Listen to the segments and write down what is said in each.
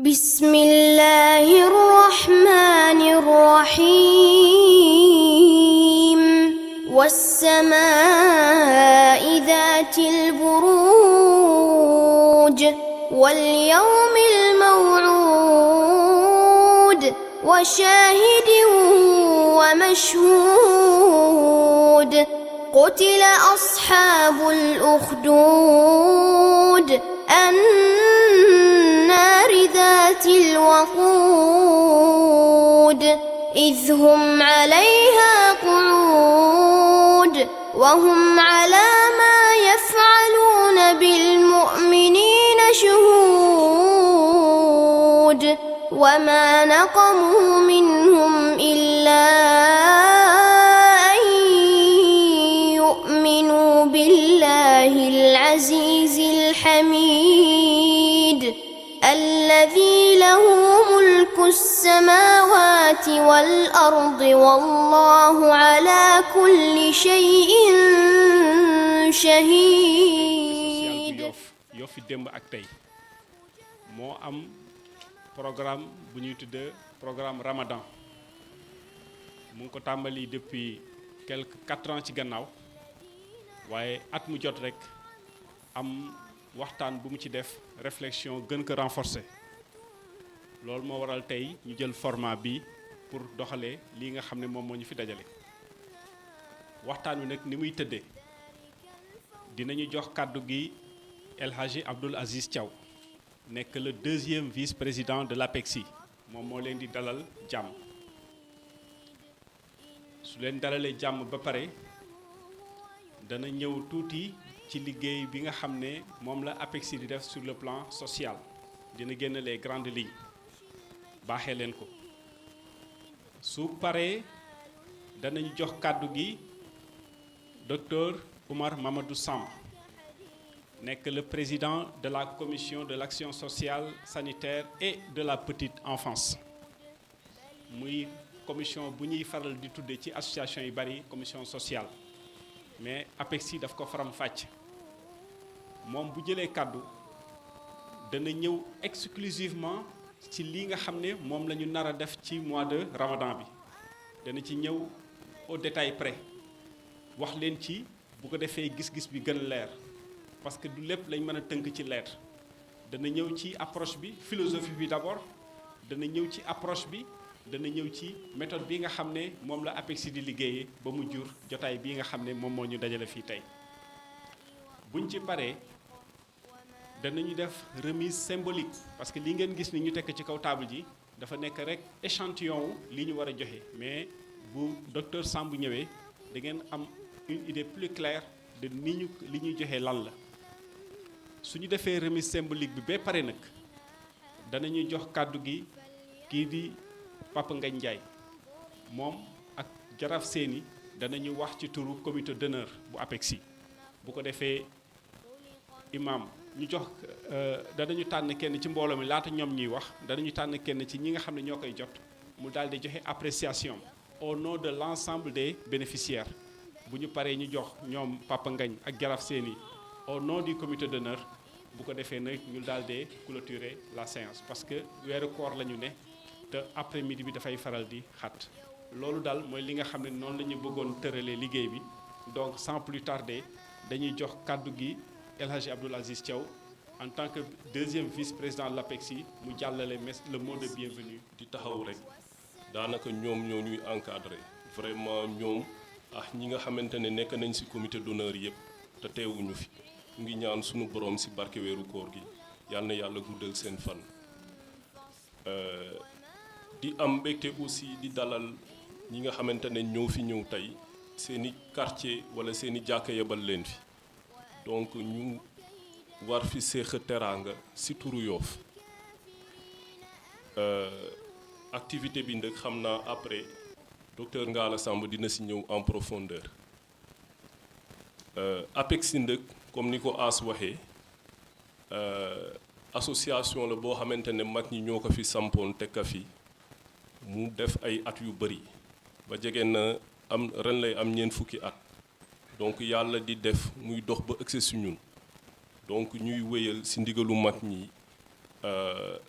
بسم الله الرحمن الرحيم والسماء ذات البروج واليوم الموعود وشاهد ومشهود قتل أصحاب الأخدود النار ذات الوقود إذ هم عليها قعود وهم على ما يفعلون بالمؤمنين شهود وما نقموا منهم إلا أن يؤمنوا بالله العزيز الحميد الذي له ملك السماوات والأرض والله على كل شيء شهيد. Yofi démb ak tey moo am programme bu ñuy tuddee programme Ramadan mu ngi ko tàmbali depuis quelques 4 ans ci gannaaw waaye at mu jot rek am waxtaan bu mu ci def réflexion gën ko renforcer loolu moo waral tey ñu jël format bi pour doxalee lii nga xam ne moom moo ñu fi dajale waxtaan wi nag ni muy tëddee dinañu jox kàddu gi El Hadji Abdoul Aziz Thiaw nekk le 2e vice-président de l'APEXI moom moo leen di dalal jàmm su leen dalalee jàmm ba pare dana ñëw tuuti ci liggéey bi nga xam ne moom la APEXI di def sur le plan social dina génn les grandes lignes baaxee leen ko su paree danañu jox kàddu gi docteur Oumar Mamadou Samb nekk le président de la commission de l'action sociale sanitaire et de la petite enfance muy commission bu ñuy faral di tudde ci association yu bari commission sociale mais APEXI daf ko faram fàcc moom bu jëlee kàddu dana ñëw exclusivement ci li nga xam ne moom la ñu nar a def ci mois de Ramadan bi dana ci ñëw au détail près wax leen ci bu ko defee gis-gis bi gën leer parce que du lépp lañ mën a tënk ci lettre dana ñëw ci approche bi philosophie bi d'abord dana ñëw ci approche bi dana ñëw ci méthode bi nga xam ne moom la APEXI di liggéeyee ba mu jur jotaay bii nga xam ne moom moo ñu dajale fii tey buñ ci paree danañu def remise symbolique parce que li ngeen gis ni ñu tekk ci kaw table ji dafa nekk rek échantillon wu li ñu war a joxe mais bu docteur Samb ñëwee da ngeen am une idée plus claire de ni ñu li ñuy joxe lan la su ñu defee remise symbolique bi ba pare nag danañuy jox kàddu gi kii di Papa Ngagne Ndiaye moom ak Jaraaf Séni danañu wax ci turu comité d'honneur bu APEXI bu ko defee imam ñu jox danañu tànn kenn ci mbooloo mi laata ñoom ñuy wax danañu tànn kenn ci ñi nga xam ne ñoo koy jot mu daal di joxe appréciation au nom de l'ensemble des bénéficiaires bu ñu paree ñu jox ñoom Papa Ngagne ak Jaraaf Séni au nom du comité d'honneur bu ko defee nag ñu daal di clôturer la séance parce que weeru koor la ñu ne te après midi bi dafay faral di xat loolu daal mooy li nga xam ne noonu la ñu bëggoon tëralee liggéey bi donc sans plus tarder dañuy jox kàddu gi El Hadji Abdoul Aziz Thiaw en tant que 2e vice-président de l'APEXI mu jàllale le mot de bienvenue di taxaw rek daanaka ñoom ñoo ñuy encadré vraiment ñoom ñi nga xamante ne nekk nañ ci comité d'honneur yëpp te teewuñu fi mu ngi ñaan sunu borom ci barke weeru koor gi yal na yàlla guddal seen fan di am mbégte aussi di dalal ñi nga xamante ne ñoo fi ñëw tey seeni quartier wala seeni jàkka yebal leen fi donc ñu war fi séex teraanga ci turu Yoff activité bi nag xam naa après docteur Ngalla Samb dina ci ñëw en profondeur APEXI nag comme ni ko As waxee association la boo xamante ne mag ñi ñoo ko fi sampoon teg ka fi mu def ay at yu bari ba jege na am ren lay am ñeent fukki at donc yàlla di def muy dox ba ëgse si ñun donc ñuy wéyal ci ndigalu mag ñi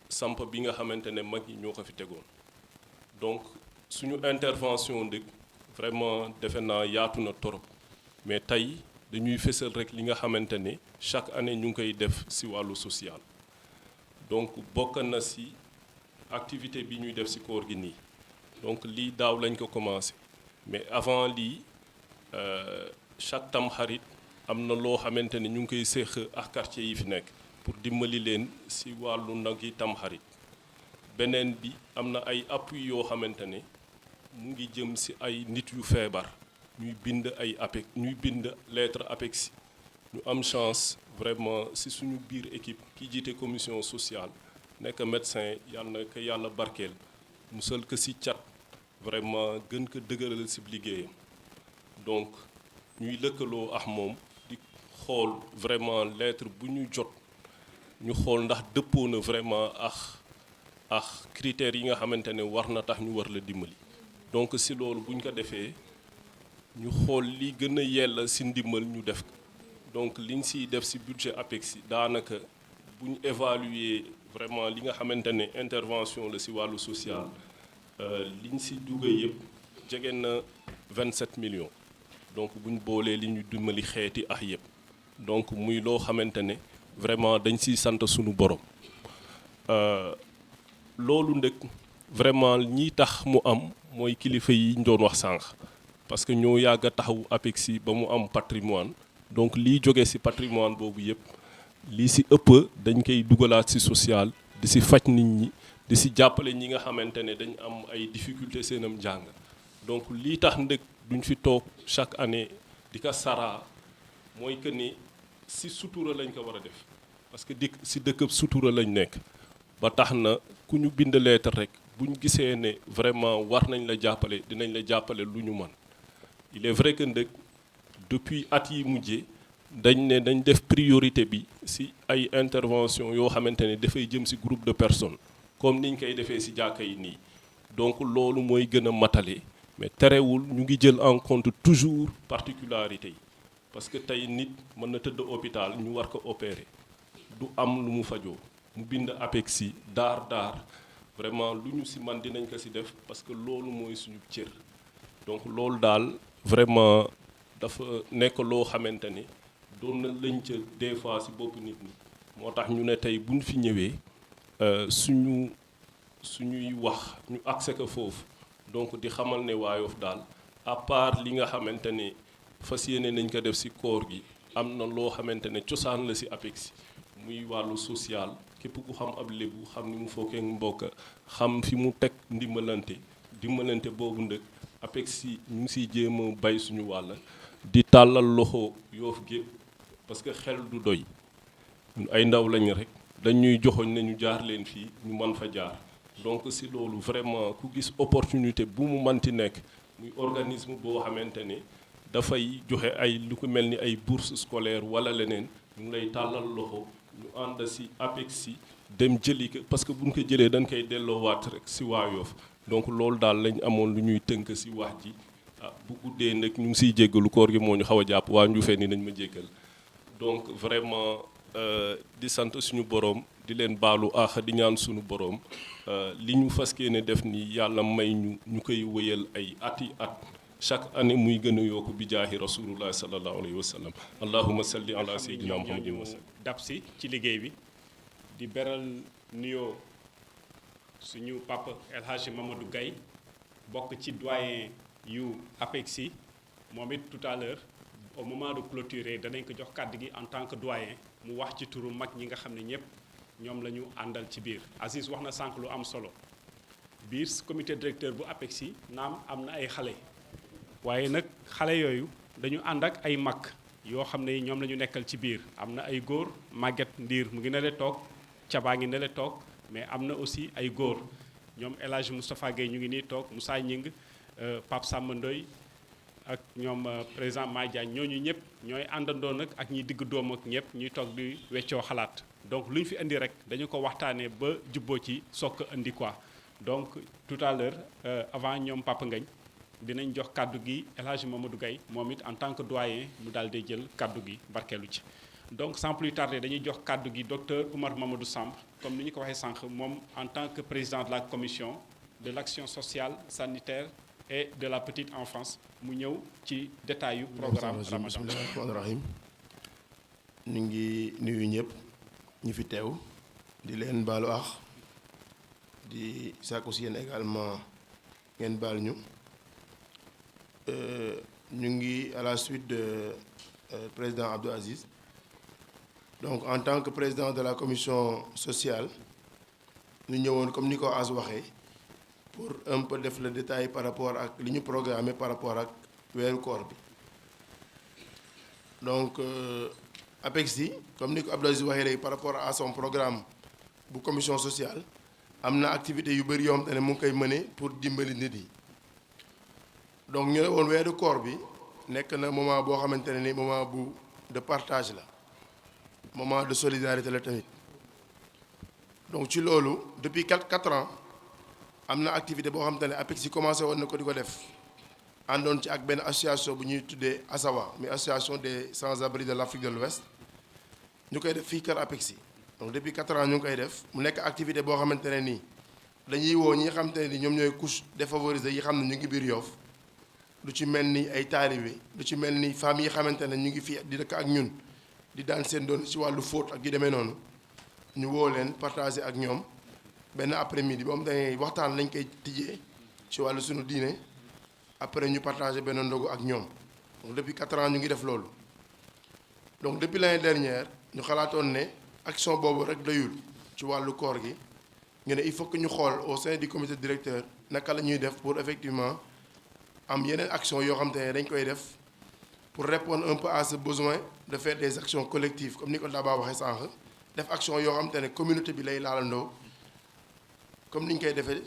samp bi nga xamante ne mag yi ñoo ko fi tegoon donc suñu intervention dëgg vraiment defe naa yaatu na torop mais tey dañuy fësal rek li nga xamante ne chaque année ñu ngi koy def ci wàllu social donc bokk na ci activité bi ñuy def ci koor gi nii donc lii daaw lañ ko commencé mais avant lii chaque tamxarit am na loo xamante ne ñu ngi koy séq ak quartier yi fi nekk pour dimbali leen ci wàllu nag yi tamxarit beneen bi am na ay appui yoo xamante ne mu ngi jëm ci ay nit yu feebar ñuy bind ay APEX ñuy bind lettre APEX ñu am chance vraiment ci suñu biir équipe ki jiite commission sociale nekk médecin yàlla na ko yàlla barkeel musal ko ci cat vraiment gën ko dëgëral ci liggéeyam donc ñuy lëkkaloo ak moom di xool vraiment lettre bu ñu jot ñu xool ndax dëppoo na vraiment ak critères yi nga xamante ne war na tax ñu war la dimbali donc ci loolu bu ñu ko defee ñu xool li gën a yella ci ndimbal ñu def ko donc liñ ciy def ci budget APEX daanaka bu ñu évaluer vraiment li nga xamante ne intervention la ci wàllu social liñ ci dugg yëpp jege na 27 millions donc bu ñu boolee li ñu dimbali xeeti ak yëpp donc muy loo xamante ne vraiment dañ ciy sant sunu borom loolu ndëkk vraiment ñi tax mu am mooy kilifa yi ñu doon wax sànq parce que ñoo yàgg a taxawu APEX ba mu am patrimoine donc liy jóge ci patrimoine boobu yëpp lii ci ëpp dañ koy dugalaat ci social di ci faj nit ñi di ci jàppale ñi nga xamante ne dañ am ay difficulté seenam njàng donc lii tax ndëkk duñ fi toog chaque année di ko saraa mooy que ni ci sutura lañ ko war a def parce que ci dëkkab sutura lañ nekk ba tax na ku ñu bind lettre rek buñ gisee ne vraiment war nañ la jàppale dinañ la jàppale lu ñu mën il est vrai que ndëkk depuis at yi mujjee dañ ne dañ def priorité bi ci ay intervention yoo xamante ne dafay jëm ci groupe de personnes comme niñ koy defee ci jàkka yi nii donc loolu mooy gën a matale mais terewul ñu ngi jël en compte toujours particularité yi parce que tey nit mën na tëdd hôpital ñu war ko opérer du am lu mu fajoo mu bind APEX daar vraiment lu ñu ci man dinañ ko ci def parce que loolu mooy suñu cër donc loolu daal vraiment dafa nekk loo xamante ne doon na lañ ca des fois ci bopp nit ñi moo tax ñu ne tey buñ fi ñëwee suñuy wax ñu accès ko foofu donc di xamal ne waa Yoff daal à part li nga xamante ne fas yéene nañ ko def ci koor gi am na loo xamante ne cosaan la ci APEX muy wàllu social képp ku xam ab lébu xam ni mu fokkee mbokk xam fi mu teg dimbalante boobu ndëkk APEX ñu ngi ciy jéem a bay suñu wàll di tàllal loxo Yoff gépp parce que xel du doy ñun ay ndaw lañ rek dañuy joxoñ ne ñu jaar leen fii ñu mën fa jaar donc ci loolu vraiment ku gis opportunité bu mu manti nekk muy organisme boo xamante ne dafay joxe ay lu ko mel ni ay bourse scolaire wala leneen ñu ngi lay tàllal loxo ñu ànd ci APEX dem jëli ko parce que bu ñu ko jëlee dañ koy delloowaat rek ci waa Yoff donc loolu daal lañ amoon lu ñuy tënk ci wax ji bu guddee nag ñu ngi ciy jéggalu koor gi moo ñu xaw a jàpp waa Ndioufène ni nañ ma jéggal donc vraiment di sant suñu borom di leen baalu di ñaan suñu borom li ñu fas yéene def ni yàlla may ñu koy wëyal ay ati at chaque année muy gën a yokku bi jaahi rasulullah sallallahu alayhi wa sallam allahumma salli ala sayyidina muhammadin wa sallam dab si ci liggéey bi di beral nuyoo suñu papa El Hadji Mamadou Gaye bokk ci doyen yu APEX moom it tout à l'heure au moment de clôturer danañ ko jox kàddu gi en tant que doyen mu wax ci turu mag ñi nga xam ne ñëpp ñoom la ñu àndal ci biir Aziz wax na sànq lu am solo biir comité directeur bu APEX naam am na ay xale waaye nag xale yooyu dañu ànd ak ay mag yoo xam ne ñoom la ñu nekkal ci biir am na ay góor Maguette Ndiir mu ngi ne le toog Cabaa ngi ne le toog mais am na aussi ay góor ñoom El Hadji Moustapha Gueye ñu ngi nii toog Moussa Ñing Pape Samba Ndoy ak ñoom président May Diagne ñooñu ñëpp ñooy àndandoo nag ak ñi digg doom ak ñëpp ñuy toog di weccoo xalaat donc lu ñu fi indi rek dañu ko waxtaanee ba jubboo ci soog ko indi quoi donc tout à l'heure avant ñoom Papa Ngagne dinañ jox kaddu gi El Hadji Mamadou Gaye moom it en tant que doyen mu daal di jël kaddu gi barkeelu ci donc sans plus tarder dañuy jox kàddu gi docteur Oumar Mamadou Samb comme ni ñu ko waxee sànq moom en tant que président de la commission de l'action sociale sanitaire et de la petite enfance mu ñëw ci détail yu programme Ramadan. bismillahi rahmaani rahim. ñu ngi nuyu ñëpp ñu fi teew di leen baalu àq di sàkku si yéen également ngeen baal ñu ngi à la suite de président Abdou Aziz. Donc en tant que président de la commission sociale ñu ñëwoon comme ni ko As waxee pour un peu def le détail par rapport ak li ñu programmé par rapport ak weeru koor bi donc APEXI comme ni ko Abdou Aziz waxee léegi par rapport à son programme bu commission sociale am na activité yu bëri yoo xam te ne mu ngi koy mëne pour dimbali nit yi donc ñu ne woon weeru koor bi nekk na moment boo xamante ne ni moment bu de partage la moment de solidarité la tamit donc ci loolu depuis 4 ans am na activité boo xamante ne APEXI commencé woon na ko di ko def àndoon ci ak benn association bu ñuy tuddee ASAWA mais association des sans-abri de l'Afrique de l'Ouest ñu koy def fii kër APEXI donc depuis 4 ans ñu ngi koy def mu nekk activité boo xamante ne nii dañuy woo ñi nga xamante ne ni ñoom ñooy couche défavorisée yi xam ne ñu ngi biir Yoff lu ci mel ni ay taalibe lu ci mel ni famille yi xamante ne ñu ngi fii di dëkk ak ñun di daan seen doon ci wàllu fóot ak yu demee noonu ñu woo leen partager ak ñoom benn après-midi ba mu dañuy waxtaan lañ koy tijjee ci wàllu suñu diine après ñu partager benn ndogu ak ñoom donc depuis 4 ans ñu ngi def loolu donc depuis l'année dernière ñu xalaatoon ne action boobu rek doyul ci wàllu koor gi ñu ne il faut que ñu xool au sein du comité directeur naka la ñuy def pour effectivement am yeneen action yoo xam te ne dañ koy def pour répondre un peu à ce besoin de faire des actions collectives comme ni ko Daba waxee sànq def action yoo xam te ne communauté bi lay laalandoo comme ni ñu koy defee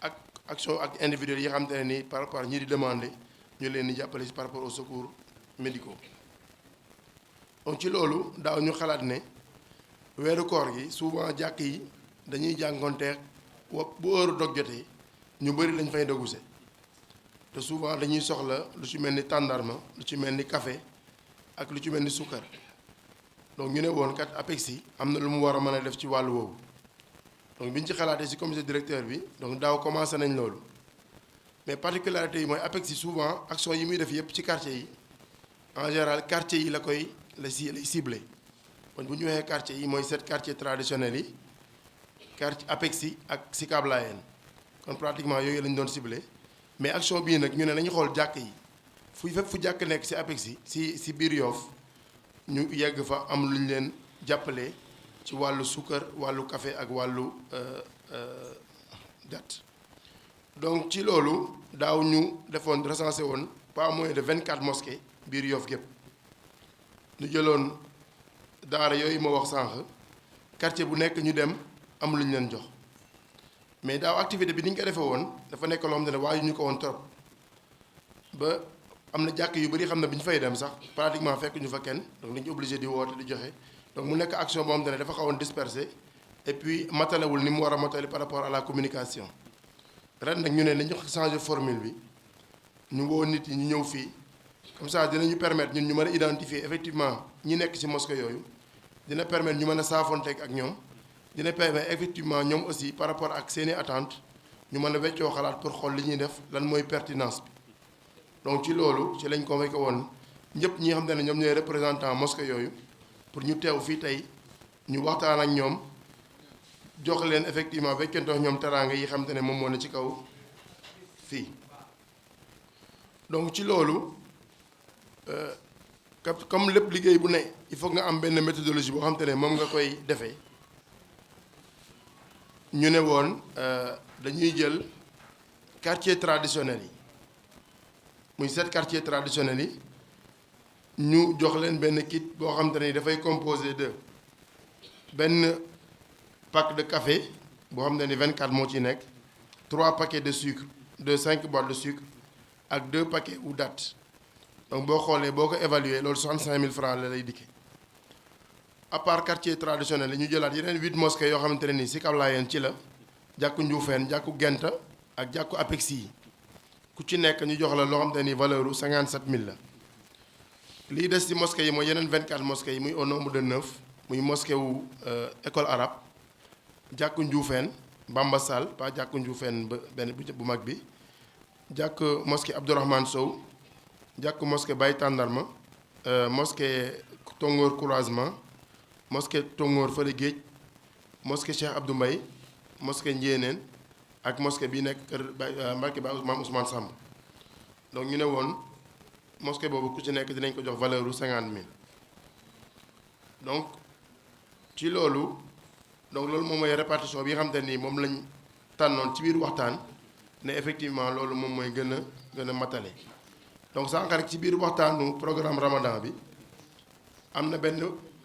ak action ak individuelles yi xam te ne nii par rapport ñi di demander ñu leen di jàppale par rapport aux secours médicaux donc ci loolu daaw ñu xalaat ne weeru koor gi souvent jàkk yi dañuy jàngonteeg bu heure dog jotee ñu bëri lañ fay doguse te souvent dañuy soxla lu ci mel ni tàndarma lu ci mel ni café ak lu ci mel ni sukkar donc ñu ne woon kat APEXI am na lu mu war a mën a def ci wàllu woowu donc bi ñu ci xalaatee ci comité directeur bi donc daaw commencé nañ loolu mais particularité yi mooy APEXI souvent action yi muy def yépp ci quartier yi en général quartier yi lay ciblé kon bu ñu waxee quartier yi mooy 7 quartiers traditionnels yi quartier APEXI ak Sicap Layène kon pratiquement yooyu lañ doon ciblé mais action bii nag ñu ne nañu xool jàkk yi fépp fu jàkk nekk ci APEXI ci biir Yoff ñu yegg fa am lu ñu leen jàppale ci wàllu suukar wàllu café ak wàllu dat donc ci loolu daaw ñu defoon recensé woon pas moins de 24 mosquées biir Yoff gépp ñu jëloon daara yooyu ma wax sànq quartier bu nekk ñu dem am lu ñu leen jox mais daaw activité bi ni ñu ko defee woon dafa nekk loo xam ne waaye ñu ko woon trop ba am na jàkk yu bëri xam ne bi ñu fay dem sax pratiquement fekk ñu fa kenn donc dañu obligé di woote di joxe donc mu nekk action boo xam ne dafa xawoon dispersé et puis matalewul ni mu war a matale par rapport à la communication ren nag ñu ne nañu changer formule bi ñu woo nit yi ñu ñëw fii comme ça dinañu permettre ñun ñu mën a identifier effectivement ñi nekk ci mosquée yooyu dina permettre ñu mën a saafonteeg ak ñoom dina permettre effectivement ñoom aussi par rapport ak seeni attentes ñu mën a weccoo xalaat pour xool li ñuy def lan mooy pertinence bi donc ci loolu ci lañ convoqué woon ñëpp ñi xam ne ñoom ñooy représentant mosquée yooyu pour ñu teew fii tey ñu waxtaan ak ñoom jox leen effectivement weccantoo ñoom teraanga yi xam te ne moom moo ne ci kaw fii donc ci loolu comme lépp liggéey bu ne il faut nga am benn méthodologie boo xam te ne moom nga koy defee ñu ne woon dañuy jël quartier traditionnel yi muy 7 quartiers traditionnels yi ñu jox leen benn kit boo xam te ne dafay composé de benn pack de café boo xam ne 24 moo ci nekk 3 paquets de sucre de 5 boîtes de sucre ak 2 paquets ou date donc boo xoolee boo ko évaluer loolu 65 000 francs la lay dikkee à part quartier traditionnel yi ñu jëlaat yeneen 8 mosquées yoo xamante ne nii Sicap Layène ci la jàkku Njuufeen jàkku Genta ak jàkku APEXI yi ku ci nekk ñu jox la loo xamante ne nii valeur u 57 000 la lii des ci mosquée yi mooy yeneen 24 mosquées yi muy au nombre de 9 muy mosquée wu école arabe jàkku Njuufeen Bamba Sall pas jàkku Njuufeen ba benn bu mag bi jàkk mosquée Abdourahmane Sow jàkk mosquée Baye Tàndarma mosquée Tongoor Croisement mosquée Tongoor Fële Géej mosquée Cheikh Abdou Mbaye mosquée Njéeneen ak mosquée bi nekk kër Mbacke Ba Maam Ousmane Samb donc ñu ne woon mosquée boobu ku ci nekk dinañ ko jox valeur u 50 000 donc ci loolu loolu moom mooy répartition bi nga xamante nii moom lañ tànnoon ci biir waxtaan ne effectivement loolu moom mooy gën a matale donc sànq rek ci biir waxtaanu programme Ramadan bi am na benn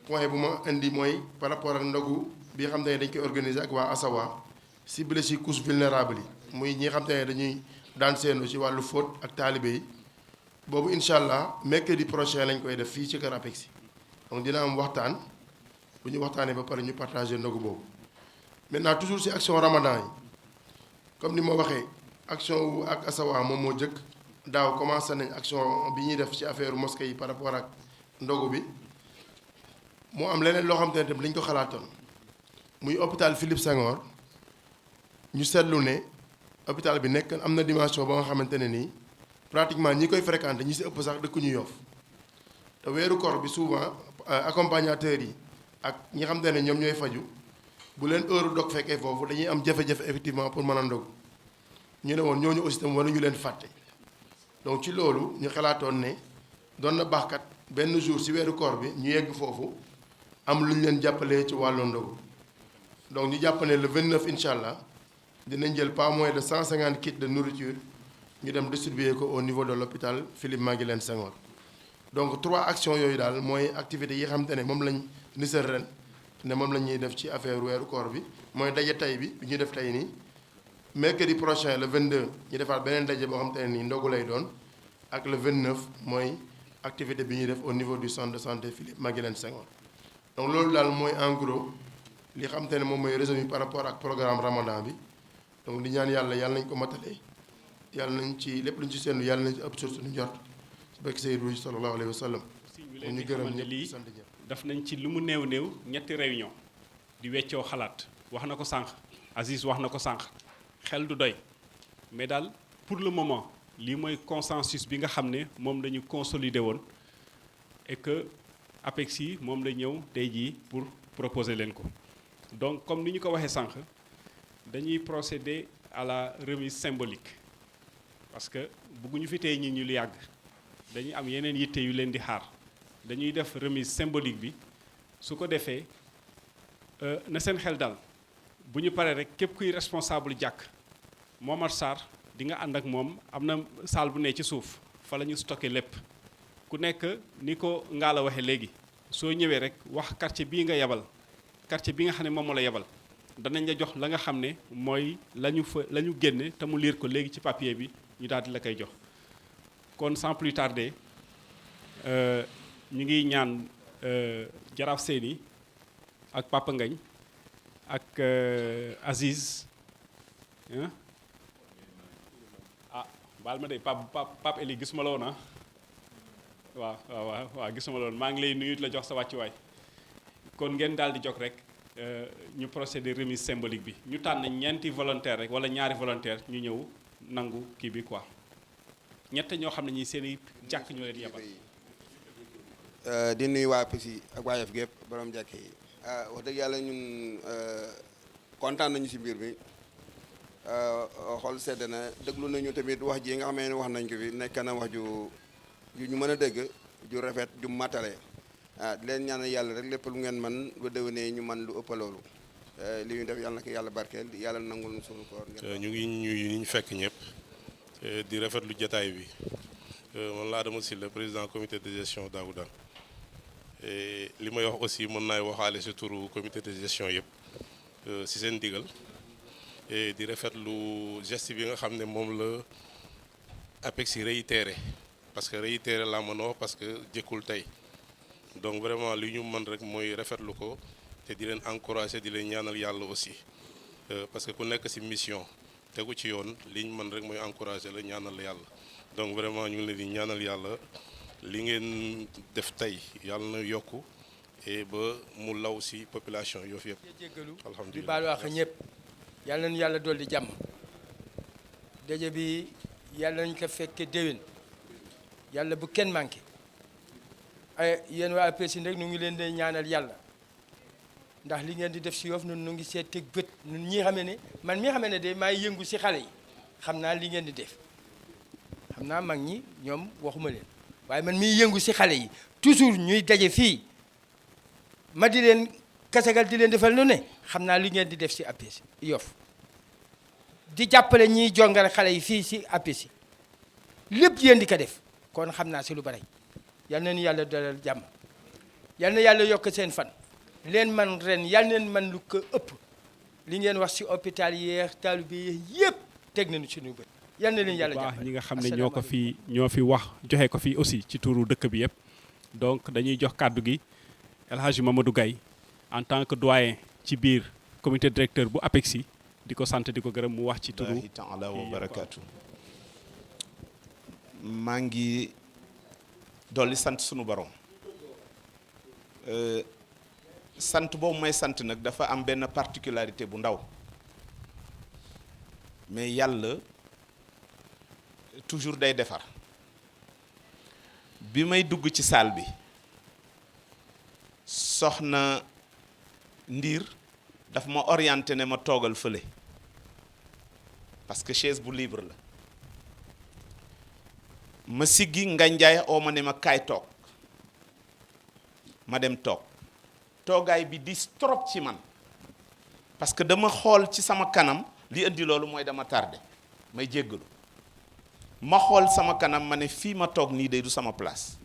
point bu ma indi mooy par rapport ak ndogu bi nga xam ne dañ koy organiser ak waa Asawa ciblé ci couche vulnérable yi muy ñi nga xam ne dañuy daan seenu ci wàllu fóot ak taalibe yi boobu incha allah mercredi prochain lañ koy def fii ci kër APEXI donc dina am waxtaan bu ñu waxtaanee ba pare ñu partager ndogu boobu maintenant toujours ci action Ramadan yi comme ni ma waxee action wu ak Asawa moom moo jëkk daaw commencé nañ action bi ñuy def ci affaire mosquée yi par rapport ak ndogu bi moo am leneen loo xam te ne tamit dañ ko xalaatoon muy hôpital Philippe Senghor ñu seetlu ne hôpital bi nekk am na dimension ba nga xamante ne nii pratiquement ñi koy fréquenté ñi ci ëpp sax dëkkuñu Yoff te weeru koor bi souvent accompagnateurs yi ak ñi xam te ne ñoom ñooy faju bu leen heure dog fekkee foofu dañuy am jafe-jafe effectivement pour mën a ndogu ñu ne woon ñooñu aussi tam waruñu leen fàtte donc ci loolu ñu xalaatoon ne doon na baax kat benn jour ci weeru koor bi ñu yegg foofu am lu ñu leen jàppalee ci wàllu ndogu donc ñu jàpp ne le 29 incha allah dinañ jël pas moins de 150 kits de nourriture ñu dem distribuer ko au niveau de l'hôpital Philippe Maguilène Senghor donc 3 actions yooyu daal mooy activités yi xamante ne moom lañ nisër ren ne moom la ñuy def ci affaire weeru koor bi mooy daje tey bi ñu def tey nii mercredi prochain le 22 ñu defaat beneen daje boo xamante ne nii ndogu lay doon ak le 29 mooy activité bi ñuy def au niveau du centre de santé Philippe Maguilène Senghor donc loolu daal mooy en gros li xamante ne moom mooy résumé par rapport ak programme Ramadan bi donc di ñaan yàlla nañ ko matale yàlla nañ ci lépp luñ ci seetlu yàlla nañ ci ëpp suñu njort ci bekk Seydou sallallahu alayhi wa sallam. ñu gërëm ñëpp sant ñëpp daf nañ ci lu mu néew ñetti réunion di weccoo xalaat wax na ko sànq Aziz wax na ko sànq xel du doy mais daal pour le moment lii mooy consensus bi nga xam ne moom la ñu consolider woon et que APEXI moom la ñëw tey jii pour proposer leen ko donc comme ni ñu ko waxee sànq dañuy procéder à la remise symbolique parce que bëgguñu fi tey ñi ñu lu yàgg dañuy am yeneen yitte yu leen di xaar dañuy def remise symbolique bi su ko defee na seen xel dal bu ñu paree rek képp kuy responsable jàkk Momar Sarr di nga ànd ak moom am na salle bu ne ci suuf fa la ñu stocké lépp ku nekk ni ko ngaa la waxee léegi soo ñëwee rek wax quartier bii nga yebal quartier bi nga xam ne moom la yebal danañ la jox la nga xam ne mooy la ñu génne te mu lire ko léegi ci papier bi ñu daal di la koy jox kon sans plus tarder ñu ngi ñaan Jaraaf Seyni ak Papa Ngagne ak Aziz baal ma de Pape Eli gisuma la woon waaw gisuma la woon maa ngi lay nuyu la jox sa wàccuwaay kon ngeen daal di jóg rek ñu procéder remise symbolique bi ñu tànn ñeenti volontaire rek wala ñaari volontaire ñu ñëw nangu kii bi quoi ñett ñoo xam ne ñi seen i jàkk ñoo leen yebal. di nuyu waa APEXI ak waa Yoff gépp borom jàkk yi wax dëgg yàlla ñun kontaan nañu si mbir mi xool sedd na déglu nañu tamit wax ji nga xamee ne wax nañ ko fi nekk na wax ju ñu mën a dégg ju rafet ju matale di leen ñaanal yàlla rek lépp lu ngeen man ba déwénee ñu man lu ëpp loolu li ñu def yàlla na ko yàlla barkeel yàlla nangul suñu koor. ñu ngi ñuy ñu fekk ñëpp di rafetlu jataay bi man laa dama si le président comité de gestion Daouda li may wax aussi mën naay waxaale si turu comité de gestion yëpp si seen digal di rafetlu geste bi nga xam ne moom la APEXI réitéré parce que réitéré laa mën a wax parce que jëkkul tey donc vraiment li ñu mën rek mooy rafetlu ko te di leen encouragé di leen ñaanal yàlla aussi parce que ku nekk si mission tegu ci yoon li ñu mën rek mooy encouragé la ñaanal yàlla donc vraiment ñu ngi leen di ñaanal yàlla li ngeen def tey yàlla na yokku et ba mu law si population Yoff yëpp. jéggalu di alhamdulilah baalu àq ñëpp yàlla nañu yàlla dolli jàmm daje bi yàlla nañu ko fekke déwén yàlla bu kenn manqué ay yéen waa APS rek nu ngi leen di ñaanal yàlla ndax li ngeen di def si Yoff nun nu ngi seet teg bët nun ñi xamee ne man mi xamee ne de maay yëngu si xale yi xam naa li ngeen di def xam naa mag ñi ñoom waxuma leen waaye man miy yëngu si xale yi toujours ñuy daje fii ma di leen kasagal di leen defal lu ne xam naa li ngeen di def si APS Yoff di jàppale ñiy jongal xale yi fii si APS lépp yéen di ko def kon xam naa si lu bari yal na ni yàlla dalal jàmm yal na yàlla yokk seen fan leen man ren yal neen man lu ko ëpp li ngeen wax si hôpital yeex taalibe yi yëpp teg nañu suñu bët yal na leen yàlla baax jàppale ñi nga xam ne ñoo fi wax joxe ko fii aussi ci turu dëkk bi yëpp donc dañuy jox kàddu gi El Hadji Mamadou Gaye en tant que doyen ci biir comité directeur bu APEXI di ko sant di ko gërëm mu wax ci turu Allahi taala wa barakaatu. maa ngi dolli sant sunu borom sant boobu may sant nag dafa am benn particularité bu ndaw mais yàlla toujours day defar bi may dugg ci salle bi soxna Ndiir daf ma orienté ne ma toogal fële parce que chaise bu libre la ma siggi Nganjaay oo ma ne ma kaay toog ma dem toog toogaay bi dis trop ci man parce que dama xool ci sama kanam li indi loolu mooy dama tardé may jéggalu ma xool sama kanam ma ne fii ma toog nii day du sama place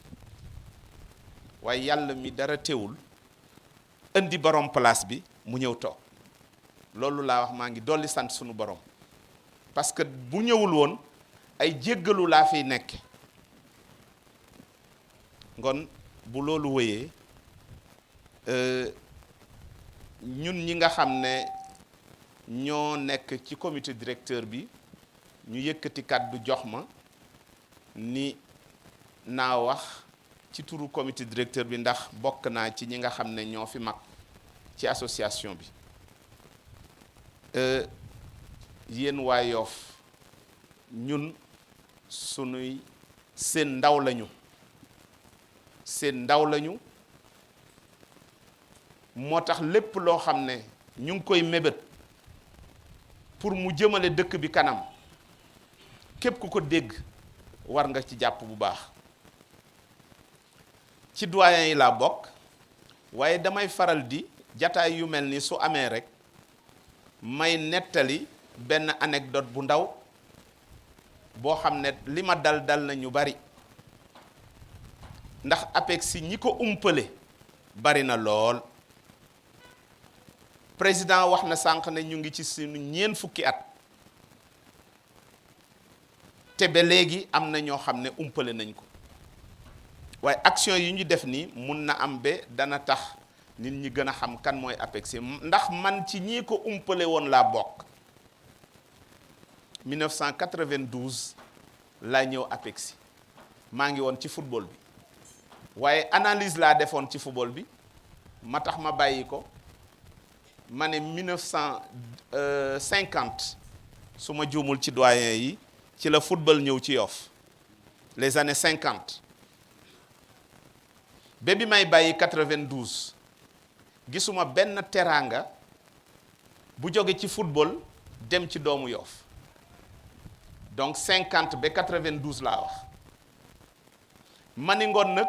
waaye yàlla mi dara teewul indi borom place bi mu ñëw toog loolu laa wax maa ngi dolli sant sunu borom parce que bu ñëwul woon ay jéggalu laa fiy nekke ngon bu loolu wéyee ñun ñi nga xam ne ñoo nekk ci comité directeur bi ñu yëkkati kàddu jox ma ni naa wax ci turu comité directeur bi ndax bokk naa ci ñi nga xam ne ñoo fi mag ci association bi yéen waa Yoff ñun sunuy seen ndaw lañu moo tax lépp loo xam ne ñu ngi koy mébét pour mu jëmale dëkk bi kanam képp ku ko dégg war nga ci jàpp bu baax ci doyen yi laa bokk waaye damay faral di jataay yu mel ni su amee rek may nettali benn anecdote bu ndaw boo xam ne li ma dal na ñu bari ndax APEXI ñi ko umpale bari na lool président wax na sànq ne ñu ngi ci suñu ñeent fukki at te ba léegi am na ñoo xam ne umpale nañ ko waaye action yi ñu def nii mun na am ba dana tax nit ñi gën a xam kan mooy APEXI ndax man ci ñii ko umpale woon laa bokk 1992 laa ñëw APEXI maa ngi woon ci football bi waaye analyse laa defoon ci football bi ma tax ma bàyyi ko ma ne 1950 su ma juumul ci doyen yi ci la football ñëw ci Yoff les années 50 ba bi may bàyyi 92 gisuma benn teraanga bu jóge ci football dem ci doomu Yoff donc 50 ba 92 laa wax ma ni ngoon nag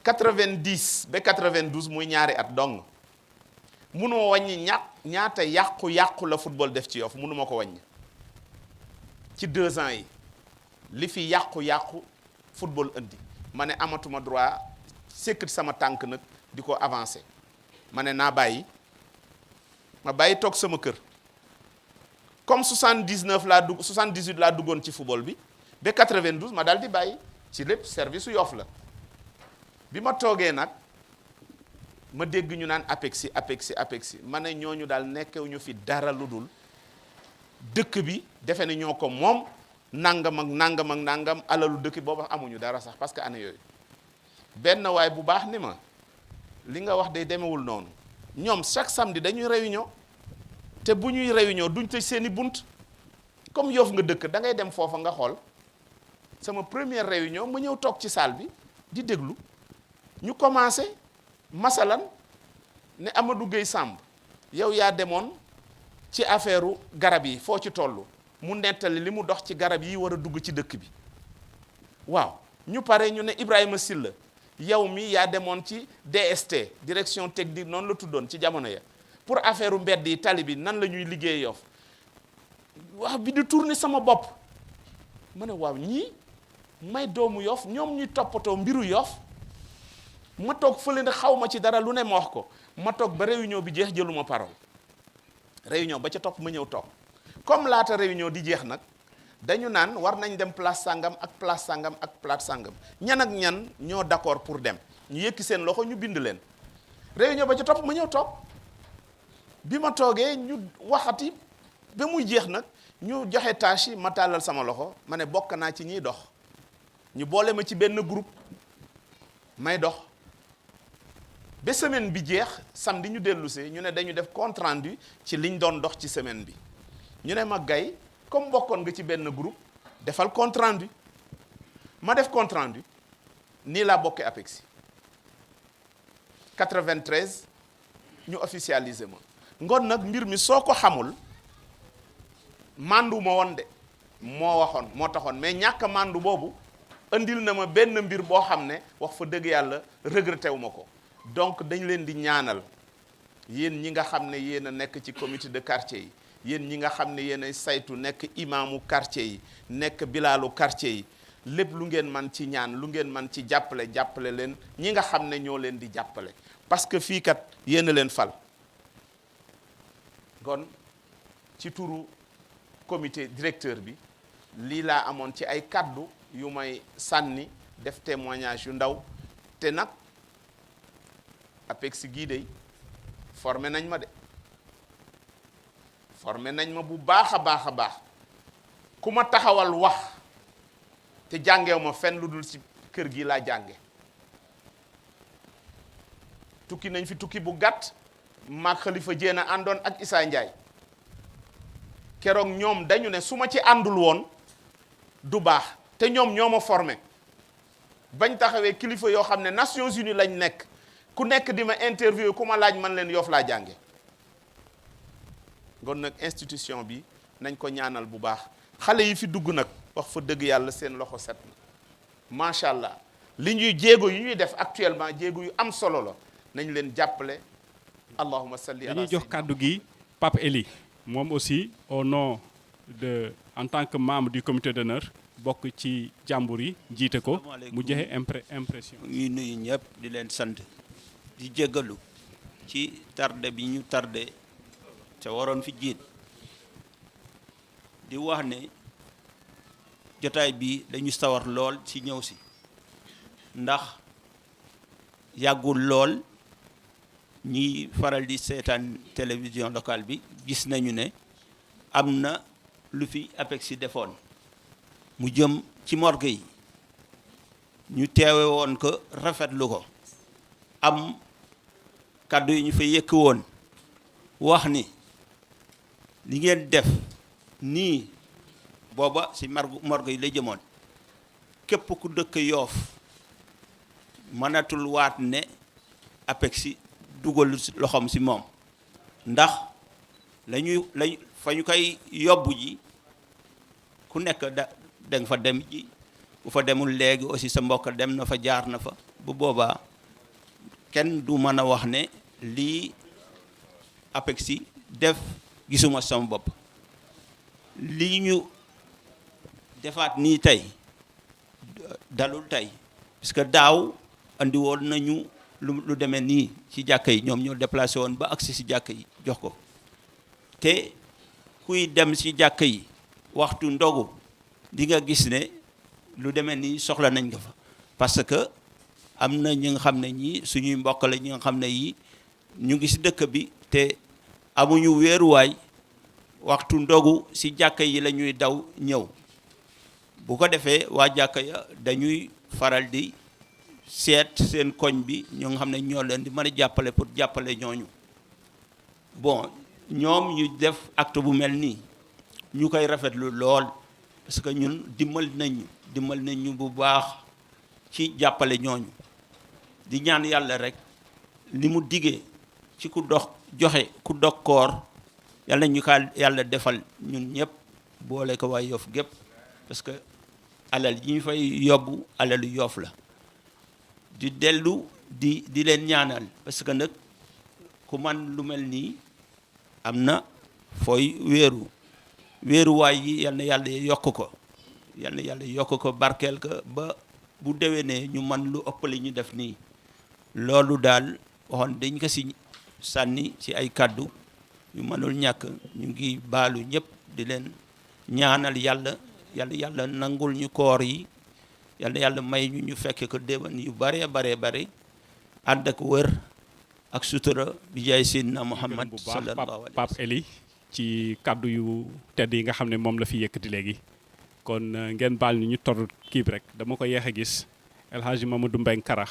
90 ba 92 muy ñaari at dong munuma wàññi ñaata yàqu la football def ci Yoff munuma ko wàññi ci 2 ans yi li fi yàqu football indi ma ne amatuma droit sékkati sama tànk nag di ko avancer ma ne naa bàyyi ma bàyyi toog sama kër comme 78 laa duggoon ci football bi ba 92 ma daal di bàyyi ci lépp service su Yoff la bi ma toogee nag ma dégg ñu naan APEXI ma ne ñooñu daal nekkewuñu fi dara lu dul dëkk bi defe ne ñoo ko moom nangam ak nangam ak nangam alalu dëkk booba amuñu dara sax parce que année yooyu benn waay bu baax ni ma li nga wax day demewul noonu ñoom chaque samedi dañuy réunion te bu ñuy réunion duñ tëj seeni bunt comme Yoff nga dëkk da ngay dem foofa nga xool sama première réunion ma ñëw toog ci salle bi di déglu ñu commencé masalan ne Amadou Gueye Samb yow yaa demoon ci affaire garab yi foo ci toll mu nettali li mu dox ci garab yi war a dugg ci dëkk bi waaw ñu pare ñu ne Ibrahima Silla yow mi yaa demoon ci DST direction technique noonu la tuddoon ci jamono ya pour affaire mbedd yi tali bi nan la ñuy liggéey Yoff wax bi di tourner sama bopp ma ne waaw ñii may doomu Yoff ñoom ñuy toppatoo mbiru Yoff ma toog fële ne xaw ma ci dara lu ne ma wax ko ma toog ba réunion bi jeex jëluma parole réunion ba ca topp ma ñëw toog comme laata réunion di jeex nag dañu naan war nañ dem place sangam ak place sangam ak place sangam ñan ak ñan ñoo d'accord pour dem ñu yëkki seen loxo ñu bind leen réunion ba ca topp ma ñëw toog bi ma toogee ñu waxati ba muy jeex nag ñu joxe tâche yi ma tàllal sama loxo ma ne bokk naa ci ñiy dox ñu boole ma ci benn groupe may dox ba semaine bi jeex samedi ñu dellusee ñu ne dañu def compte rendu ci liñ doon dox ci semaine bi ñu ne ma gay comme bokkoon nga ci benn groupe defal compte rendu ma def compte rendu nii laa bokkee APEXI 93 ñu officialisé ma ngoon nag mbir mi soo ko xamul mandu ma woon de moo waxoon moo taxoon mais ñàkk a mandu boobu andil na ma benn mbir boo xam ne wax fa dëgg yàlla regretté wu ma ko donc dañ leen di ñaanal yéen ñi nga xam ne yéen a nekk ci comité de quartier yi yéen ñi nga xam ne yéen ay saytu nekk imaamu quartier yi nekk bilaalu quartier yi lépp lu ngeen man ci ñaan lu ngeen man ci jàppale leen ñi nga xam ne ñoo leen di jàppale parce que fii kat yéen a leen fal kon ci turu comité directeur bi lii laa amoon ci ay kaddu yu may sànni def témoignage yu ndaw te nag APEXI gii de formé nañ ma de formé nañ ma bu baax a baax a baax ku ma taxawal wax te jàngeew ma fenn lu dul ci kër gi laa jànge tukki nañ fi tukki bu gàtt maag Khalifa Diène àndoon ak Issa Ndiaye keroog ñoom dañu ne su ma ci àndul woon du baax te ñoom ñoo ma formé bañ taxawee kilifa yoo xam ne Nations Unies lañ nekk ku nekk di ma interview ku ma laaj man leen Yoff laa jànge kon nag institution bi nañ ko ñaanal bu baax xale yi fi dugg nag wax fa dëgg yàlla seen loxo set na macha allah li ñuy jéego yu ñuy def actuellement jéego yu am solo la nañ leen jàppale allahumma salli ala dañuy jox kàddu gi Pape Eli moom aussi au nom de en tant que membre du comité d'honneur bokk ci jàmbur yi jiite ko mu joxe impression. ñuy nuyu ñëpp di leen sant di jéggalu ci tardé bi ñu tardé te waroon fi jiit di wax ne jotaay bi dañu sawar lool ci ñëw si ndax yàggul lool ñi faral di seetaan télévision locale bi gis nañu ne am na lu fi APEXI defoon mu jëm ci morgue yi ñu teewe woon ko rafetlu ko am kàddu yi ñu fa yëkk woon wax ni li ngeen def nii booba ci morgue yi la jëmoon képp ku dëkk Yoff mënatul waat ne APEXI dugal loxoom ci moom ndax fa ñu koy yóbbu ji ku nekk da nga fa dem ji bu fa demul léegi aussi sa mbokk dem na fa jaar na fa bu boobaa kenn du mën a wax ne lii APEXI def gisuma sama bopp lii ñu defaat nii tey dalul tey parce que daaw andi woon nañu lu demee nii ci jàkka yi ñoom ñoo déplacé woon ba agsi ci jàkka yi jox ko te kuy dem ci jàkka yi waxtu ndogu di nga gis ne lu demee nii soxla nañ ko fa parce que am na ñi nga xam ne ñii suñuy mbokk la ñi nga xam ne yi ñu ngi ci dëkk bi te amuñu weeruwaay waxtu ndogu ci jàkka yi la ñuy daw ñëw bu ko defee waa jàkka ya dañuy faral di seet seen koñ bi ñoo nga xam ne ñoo leen di mën a jàppale pour jàppale ñooñu bon ñoom ñu def acte bu mel nii ñu koy rafetlu lool parce que ñun dimbal nañ ñu bu baax ci jàppale ñooñu di ñaan yàlla rek li mu digee ci ku dog koor yàlla ñu ka yàlla defal ñun ñëpp boole ko waa Yoff gépp parce que alal yi ñu fay yóbbu alalu Yoff la di dellu di leen ñaanal parce que nag ku man lu mel nii am na fooy wéeruwaay yi yal na yàlla yokk ko barkeel ko ba bu déwénee ñu man lu ëpp li ñu def nii loolu daal waxoon dañ ko si sànni ci ay kàddu yu mënul ñàkk ñu ngi baalu ñëpp di leen ñaanal yàlla nangul ñu koor yi yàlla may ñu fekke ko déwén yu bare ànd ak wër ak sutura bi jaay Seydina Muhammad sallallahu alayhi wa sallam Pape Ely ci kàddu yu tedd yi nga xam ne moom la fi yëkkati léegi kon ngeen baal ñu tor kii bi rek dama ko yéex a gis El Hadji Mamadou Mbengue Kara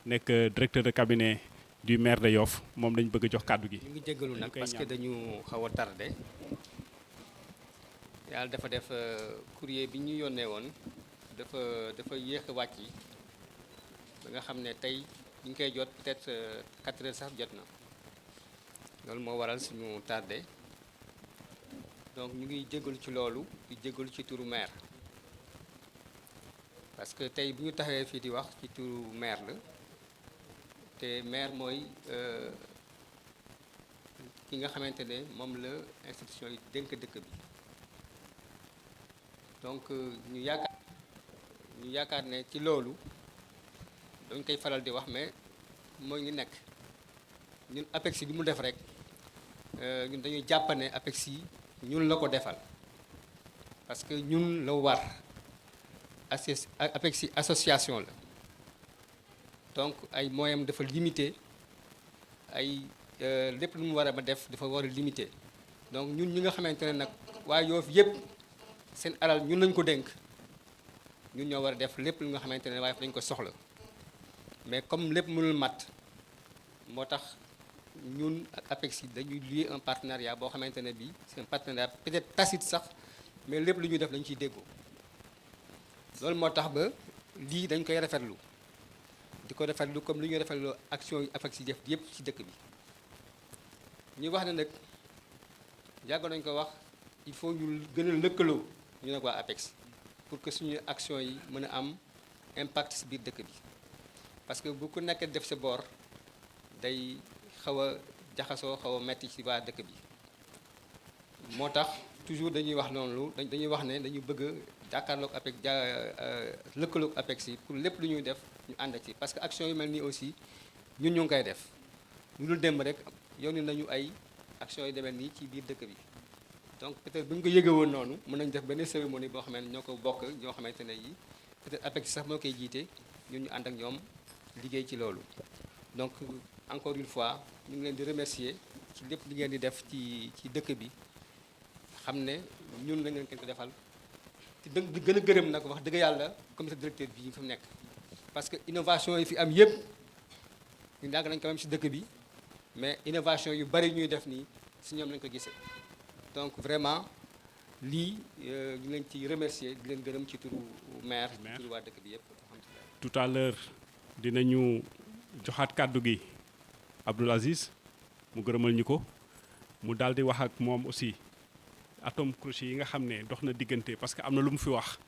nekk directeur de cabinet du maire de Yoff moom lañ bëgg a jox kàddu gi. ñu ngi jéggalu nag parce que dañu xaw a tardé yàlla dafa def courrier bi ñu yónnee woon dafa yéex a wàcc ba nga xam ne tey ñu ngi koy jot peut-être 4 heures sax jot na loolu moo waral suñu tardé donc ñu ngi jéggalu ci loolu di jéggalu ci turu maire parce que tey bu ñu taxawee fii di wax ci turu maire la te maire mooy ki nga xamante ne moom la institution yi dénk dëkk bi donc ñu yaakaar ne ci loolu dañ koy faral di wax mais moo ngi nekk ñun APEXI bi mu def rek ñun dañuy jàpp ne APEXI ñun la ko defal parce que ñun la war APEXI association la donc ay moyens dafa limité ay lépp lu mu war a ba def dafa war a limité donc ñun ñi nga xamante ne nag waa Yoff yëpp seen alal ñun lañ ko dénk ñun ñoo war a def lépp lu nga xamante ne waaye dañ ko soxla mais comme lépp mënul mat moo tax ñun ak APEXI dañuy lier un partenariat boo xamante ne bii c'est un partenariat peut-être tacite sax mais lépp lu ñuy def dañu ciy déggoo loolu moo tax ba lii dañ koy rafetlu di ko rafetlu comme li ñuy rafetlu action yi APEXI def yëpp ci dëkk bi ñuy wax ne nag yàgg nañ ko wax il faut ñu gën a lëkkaloo ñu nag waa APEXI pour que suñu action yi mën a am impact ci biir dëkk bi parce que bu ku nekk def sa boor day xaw a jaxasoo xaw a metti ci waa dëkk bi moo tax toujours dañuy wax noonu dañuy wax ne dañu bëgg jàkkaarloog lëkkaloog APEXI pour lépp lu ñuy def ñu ànd ci parce que action yu mel nii aussi ñun ñu ngi koy def lu dul dem rek yónni nañu ay action yu demee nii ci biir dëkk bi donc peut-être bu ñu ko yëgee woon noonu mën nañu def benn cérémonie boo xam ne ñoo ko bokk ñoo xamante ne yi peut-être APEXI sax moo koy jiite ñun ñu ànd ak ñoom liggéey ci loolu donc encore une fois ñu ngi leen di remercier ci lépp li ngeen di def ci dëkk bi xam ne ñun la ngeen ko defal te di gën a gërëm nag wax dëgg yàlla comité directeur bi ñu fi nekk parce que innovation yi fi am yëpp ñu yàgg nañ ko même ci dëkk bi mais innovation yu bari ñuy def nii si ñoom lañ ko gisee donc vraiment lii ñu leen ci remercier di leen gërëm ci turu maire ci turu waa dëkk bi yëpp tout à l'heure dinañu joxaat kàddu gi Abdoul Aziz mu gërëmal ñu ko mu daal di wax ak moom aussi atome crochet yi nga xam ne dox na diggante parce que am na lu mu fi wax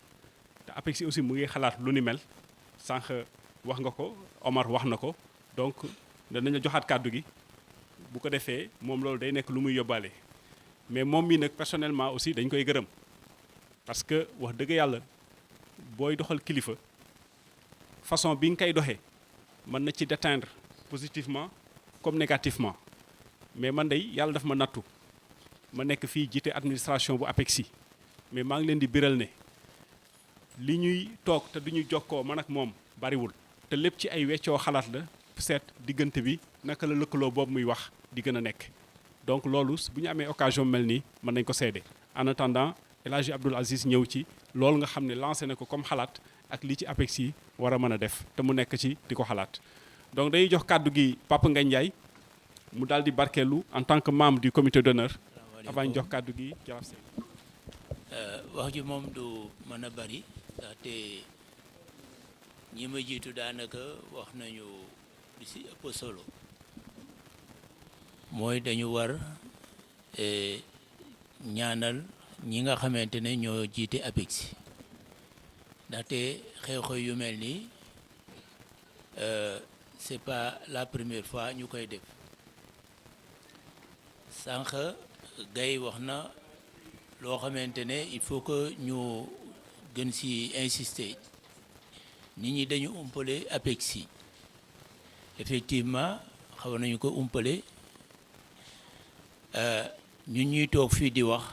te APEXI aussi mu ngi xalaat lu ni mel sànq wax nga ko Omar wax na ko donc danañ la joxaat kàddu gi bu ko defee moom loolu day nekk lu muy yóbbaale mais moom mii nag personnellement aussi dañ koy gërëm parce que wax dëgg yàlla booy doxal kilifa façon bi nga koy doxee mën na ci déteindre positivement comme négativement mais man day yàlla daf ma nattu ma nekk fii jiite administration bu APEXI mais maa ngi leen di biral ne li ñuy toog te duñu jokkoo man ak moom bariwul te lépp ci ay weccoo xalaat la seet diggante bi naka la lëkkaloo boobu muy wax di gën a nekk donc loolu bu ñu amee occasion mel nii mën nañ ko seede en attendant El Hadji Abdoul Aziz ñëw ci loolu nga xam ne lancé na ko comme xalaat ak li ci APEXI war a mën a def te mu nekk ci di ko xalaat. donc dañuy jox kàddu gi Papa Ngagne Ndiaye mu daal di barkeelu en tant que membre du comité d'honneur avant ñu jox kàddu gi Jaraaf Sey. wax ji moom du mën a bari ndaxte ñi ma jiitu daanaka wax nañu li ci ëpp solo mooy dañu war ñaanal ñi nga xamante ne ñoo jiite APEXI ndaxte xew-xew yu mel nii c'est pas la première fois ñu koy def sànq Gaye wax na loo xamante ne il faut que ñu gën ci insister nit ñi dañu umpale APEXI effectivement xaw nañu ko umpale ñun ñuy toog fii di wax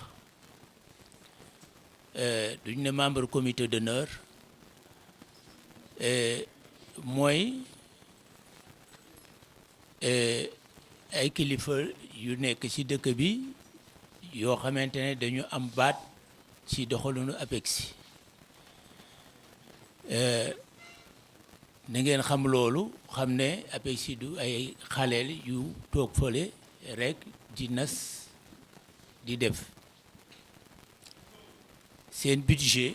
duñ ne membre comité d'honneur mooy ay kilifa yu nekk ci dëkk bi yoo xamante ne dañu am baat ci doxalinu APEXI na ngeen xam loolu xam ne APEXI du ay xaleel yu toog fële rek di nas di def seen budget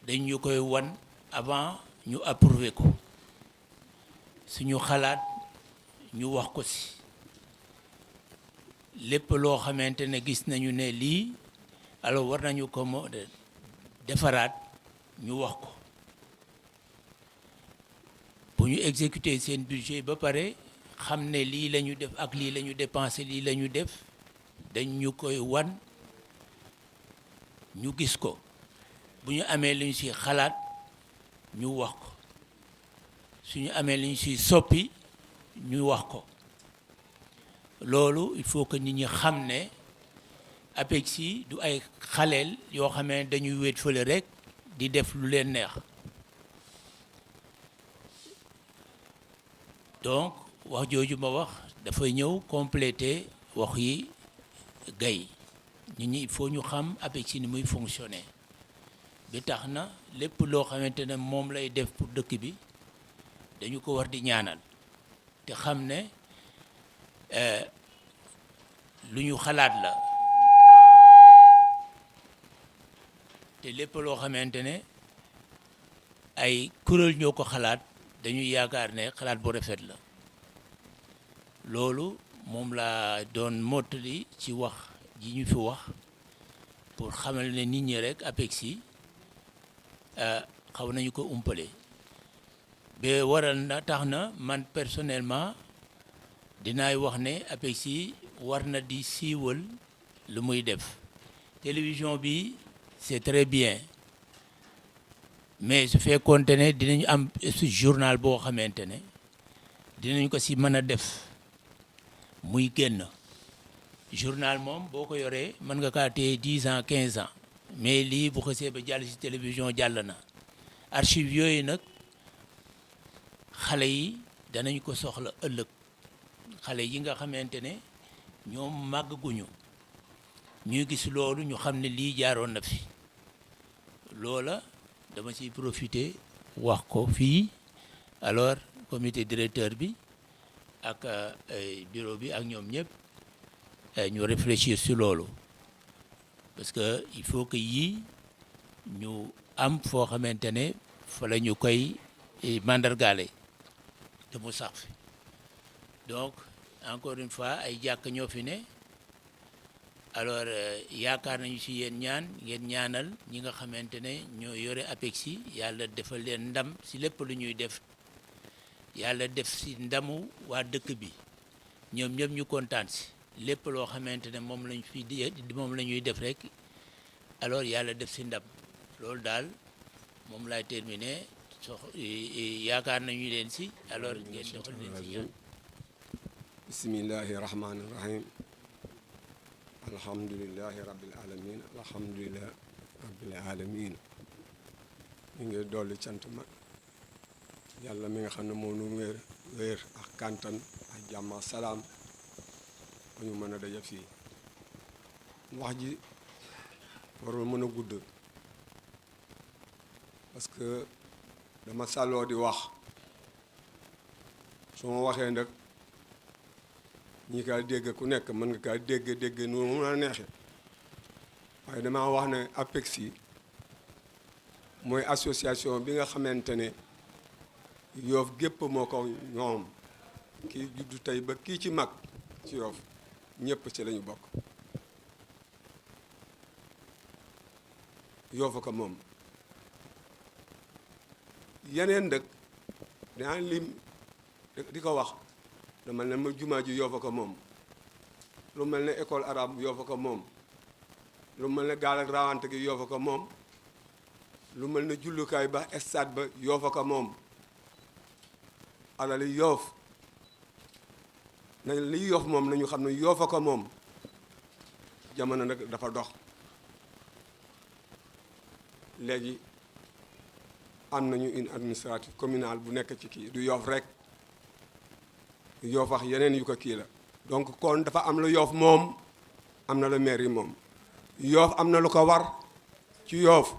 dañ ñu koy wan avant ñu approuver ko suñu xalaat ñu wax ko ci lépp loo xamante ne gis nañu ne lii alors war nañu ko mo defaraat ñu wax ko bu ñu exécuter seen budget ba pare xam ne lii la ñu def ak lii la ñu dépensé lii la ñu def dañ ñu koy wan ñu gis ko bu ñu amee lu ñu ci xalaat ñu wax ko suñu amee lu ñu ci soppi ñu wax ko loolu il faut que nit ñi xam ne APEXI du ay xaleel yoo xam ne dañuy wéet fële rek di def lu leen neex donc wax jooju ma wax dafay ñëw compléter wax yi Gaye nit ñi il faut ñu xam APEXI ni muy fonctionner bi tax na lépp loo xamante ne moom lay def pour dëkk bi dañu ko war di ñaanal te xam ne lu ñu xalaat la te lépp loo xamante ne ay kuréel ñoo ko xalaat dañuy yaakaar ne xalaat bu rafet la loolu moom laa doon mottali ci wax ji ñu fi wax pour xamal ne nit ñi rek APEXI xaw nañu ko umpale ba waral na tax na man personnellement dinaay wax ne APEXI war na di siiwal lu muy def télévision bi c'est très bien mais su fekkoonte ne dinañu am journal boo xamante ne dinañ ko ci mën a def muy génn journal moom boo ko yoree mën nga kaa téye 10 ans 15 ans mais lii bu xasee ba jàll ci télévision jàll na archive yooyu nag xale yi danañ ko soxla ëllëg xale yi nga xamante ne ñoom màgguñu ñuy gis loolu ñu xam ne lii jaaroon na fi loola dama ciy profiter wax ko fii alors comité directeur bi ak bureau bi ak ñoom ñëpp ñu réfléchir sur loolu parce que il faut que yii ñu am foo xamante ne fa la ñu koy mandargaale te mu sax fi donc encore une fois ay jàkk ñoo fi ne alors yaakaar nañu ci yéen ñaan ngeen ñaanal ñi nga xamante ne ñoo yore APEXI yàlla defal leen ndam ci lépp lu ñuy def yàlla def ci ndamu waa dëkk bi ñoom ñëpp ñu kontaan ci lépp loo xamante ne moom lañ fi moom la ñuy def rek alors yàlla def ci ndam loolu daal moom laay terminer yaakaar nañu leen ci alors ngeen defal leen ci ñaan bismillahi rahmani rahim alhamdulillahi rabbil alamin alhamdulillahi rabbil alamin ñu ngi dolli cant ma yàlla mi nga xam ne moo nu wéer ak kantan ak jàmm ak salaam ba ñu mën a daje fii wax ji warul mën a gudd parce que dama sàlloo di wax su ma waxee nag ñi kaa dégg ku nekk mën nga kaa dégg nu mu la neexee waaye dama wax ne APEXI mooy association bi nga xamante ne Yoff gépp moo ko ñoom kii juddu tey ba kii ci mag ci Yoff ñépp ci lañu bokk Yoff ko moom yeneen dëkk dinaa lim di ko wax lu mel ne ma jumaa ji Yoff ko moom lu mel ne école arabe Yoff ko moom lu mel ne gaal ak rawante gi Yoff ko moom lu mel ne jullukaay ba stade ba Yoff ko moom alali Yoff nañ li Yoff moom nañu xam ne Yoff ko moom jamono nag dafa dox léegi am nañu une administrative communale bu nekk ci kii du Yoff rek Yoff wax yeneen yu ko kii la donc kon dafa am lu Yoff moom am na lu maire yi moom Yoff am na lu ko war ci Yoff